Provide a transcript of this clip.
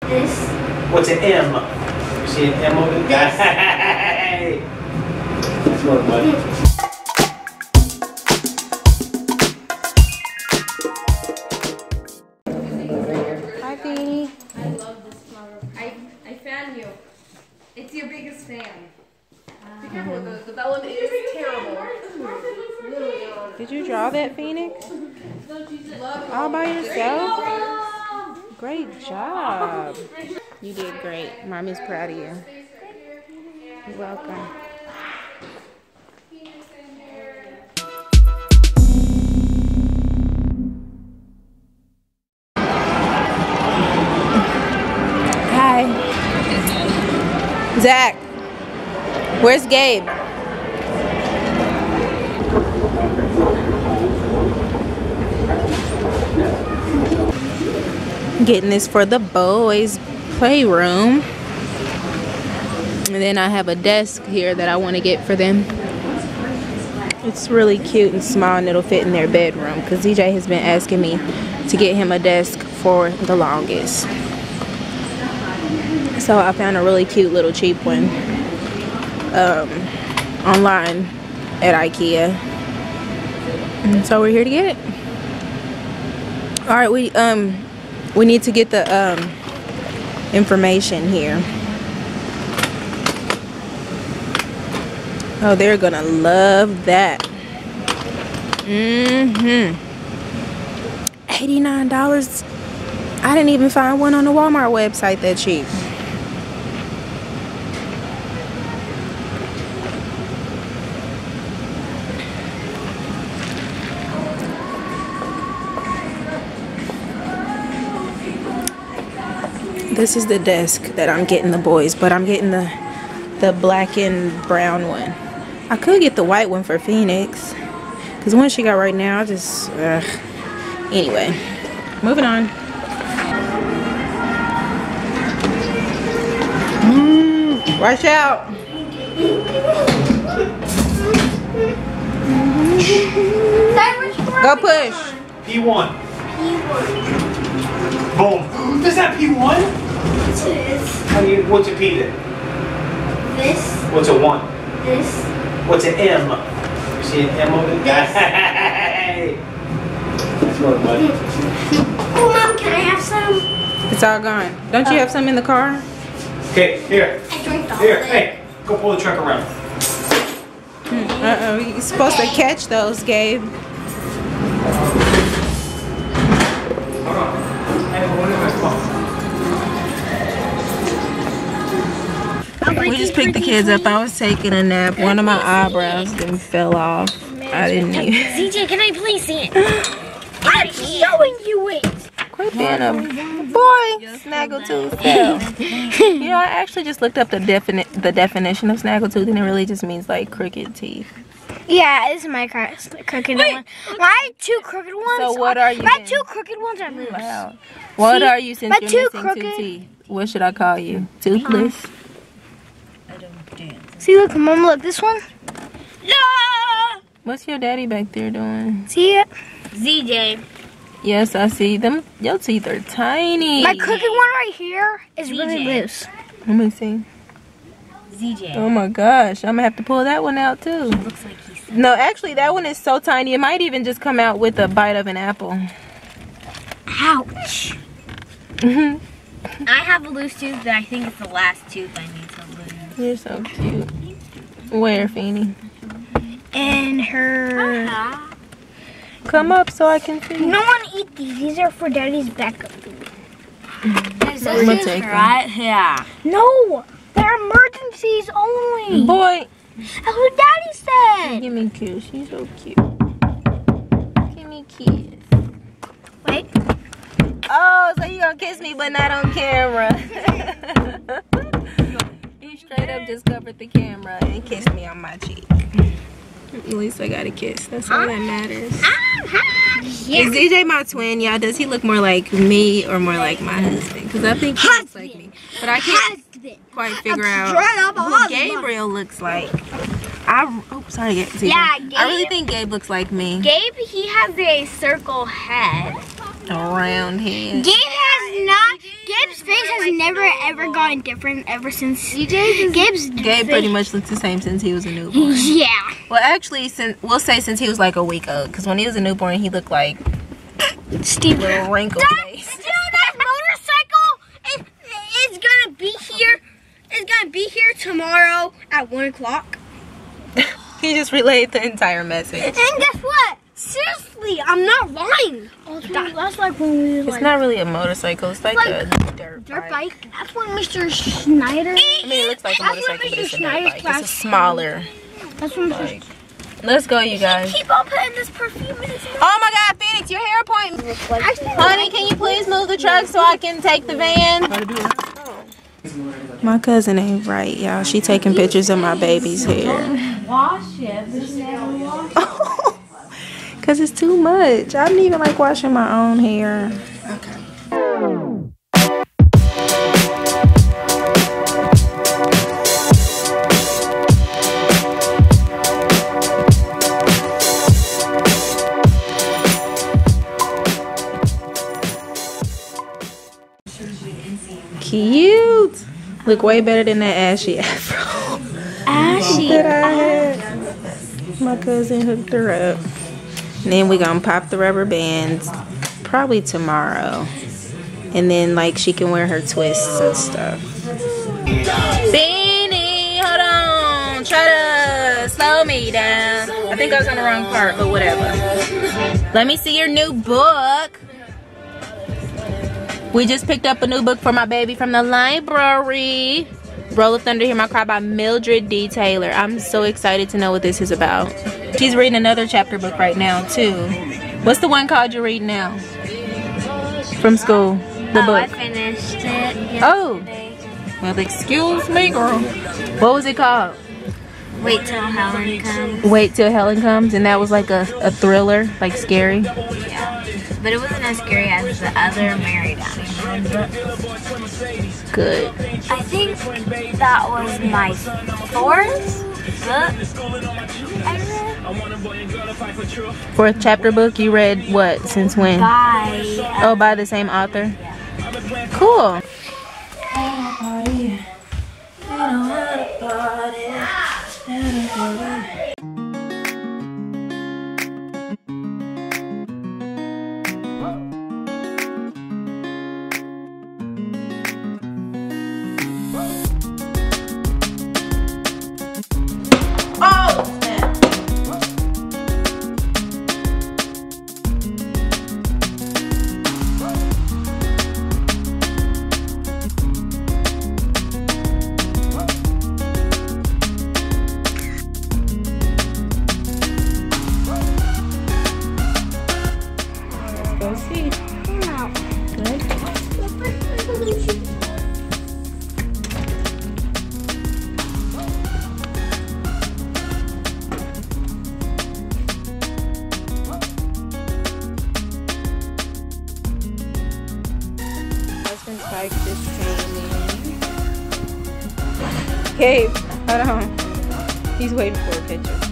This. What's an M? You see an M over there? Hey! That's what it was. Hi, Feeny. I love this flower. I fan you. It's your biggest fan. Be careful, the vellum is terrible. Did you draw that, Phoenix? All by yourself? Great job. You did great. Mommy's proud of you. You're welcome. Hi. Zach, where's Gabe? Getting this for the boys' playroom. And then I have a desk here that I want to get for them. It's really cute and small and it'll fit in their bedroom because DJ has been asking me to get him a desk for the longest. So I found a really cute little cheap one online at Ikea. And so we're here to get it. Alright, we need to get the information here. Oh, they're gonna love that. $89. I didn't even find one on the Walmart website that cheap. This is the desk that I'm getting the boys, but I'm getting the black and brown one. I could get the white one for Phoenix, because the one she got right now, I just, anyway, moving on. Watch out. Go push. P1. P1. Boom. Is that P1? What's a P then? This. What's a 1? This. What's an M? You see an M over there? Hey! That's what it was. Oh, Mom, can I have some? It's all gone. Don't you have some in the car? Okay, here. I drank all Here, of it. hey, go pull the truck around. Uh-oh, you're supposed to catch those, Gabe. Hold on. I have one in my phone. We just picked the kids up. I was taking a nap. One of my eyebrows then fell off. I didn't even. CJ, can I please see it? I'm showing you it. Quit being a boy. Snaggletooth fell. You know, I actually just looked up the definition of snaggletooth, and it really just means like crooked teeth. Yeah, this is my crooked one. My two crooked ones. So what are you? My two crooked ones are loose. Wow. What are you since my you're two missing 2 teeth? What should I call you? Toothless? See, look, Mom, look, this one. No! What's your daddy back there doing? See it? ZJ. Yes, I see them. Your teeth are tiny. My crooked one right here is really loose. Let me see. ZJ. Oh my gosh, I'm gonna have to pull that one out too. Looks like he's... No, actually, that one is so tiny. It might even just come out with a bite of an apple. Ouch. I have a loose tooth, but I think it's the last tooth I need to lose. You're so cute. Where, Feeny? And her... Come up so I can see. No one eat these. These are for Daddy's backup food. I'm gonna take them. Right here. No! They're emergencies only. Boy, That's what Daddy said. give me a kiss. She's so cute. Give me a kiss. Wait. Oh, so you gonna kiss me but not on camera. You straight up just covered the camera and kissed me on my cheek. At least I got a kiss. That's all that matters. Yeah. Is DJ my twin, y'all? Does he look more like me or more like my husband? Because I think he looks like me. But I can't quite figure out who Gabriel looks like. Sorry, Gabe. Yeah, Gabe. I really think Gabe looks like me. Gabe, he has a circle head. A round head. Gabe has Gabe's face has never ever gotten different ever since. Gabe pretty much looks the same since he was a newborn. Yeah. Well, actually, we'll say since he was like a week old, because when he was a newborn, he looked like Steve. little wrinkled face. That motorcycle is gonna be here. It's gonna be here tomorrow at 1 o'clock. He just relayed the entire message. And guess what? Seriously, I'm not lying. That's like when we It's not really a motorcycle. It's like a dirt bike. That's what Mr. Schneider. I mean, it looks like a motorcycle, but it's a dirt bike. It's a smaller That's what bike. Let's go, you guys. Keep on putting this perfume in his mouth. Oh my God, Phoenix, your hair appointment. Honey, can you please move the truck so I can take the van? My cousin ain't right, y'all. She taking pictures of my baby's hair. Wash it. There's never wash it. Cause it's too much. I don't even like washing my own hair. Okay. Cute. Look way better than that ashy afro. Ashy. That I had. My cousin hooked her up. And then we gonna pop the rubber bands probably tomorrow. And then like she can wear her twists and stuff. Beanie, hold on. Try to slow me down. I think I was on the wrong part, but whatever. Let me see your new book. We just picked up a new book for my baby from the library. Roll of Thunder, Hear My Cry by Mildred D. Taylor. I'm so excited to know what this is about. She's reading another chapter book right now too. What's the one called you're reading now? From school. The book. I finished it yesterday. Oh. Well, excuse me, girl. What was it called? Wait Till Helen Comes. Wait Till Helen Comes, and that was like a thriller, like scary. Yeah. But it wasn't as scary as the other Mary Downey book. Good. I think that was my 4th book I read. 4th chapter book you read what? Since when? By the same author? Yeah. Cool. Spike just came in. Gabe, hold on. He's waiting for a picture.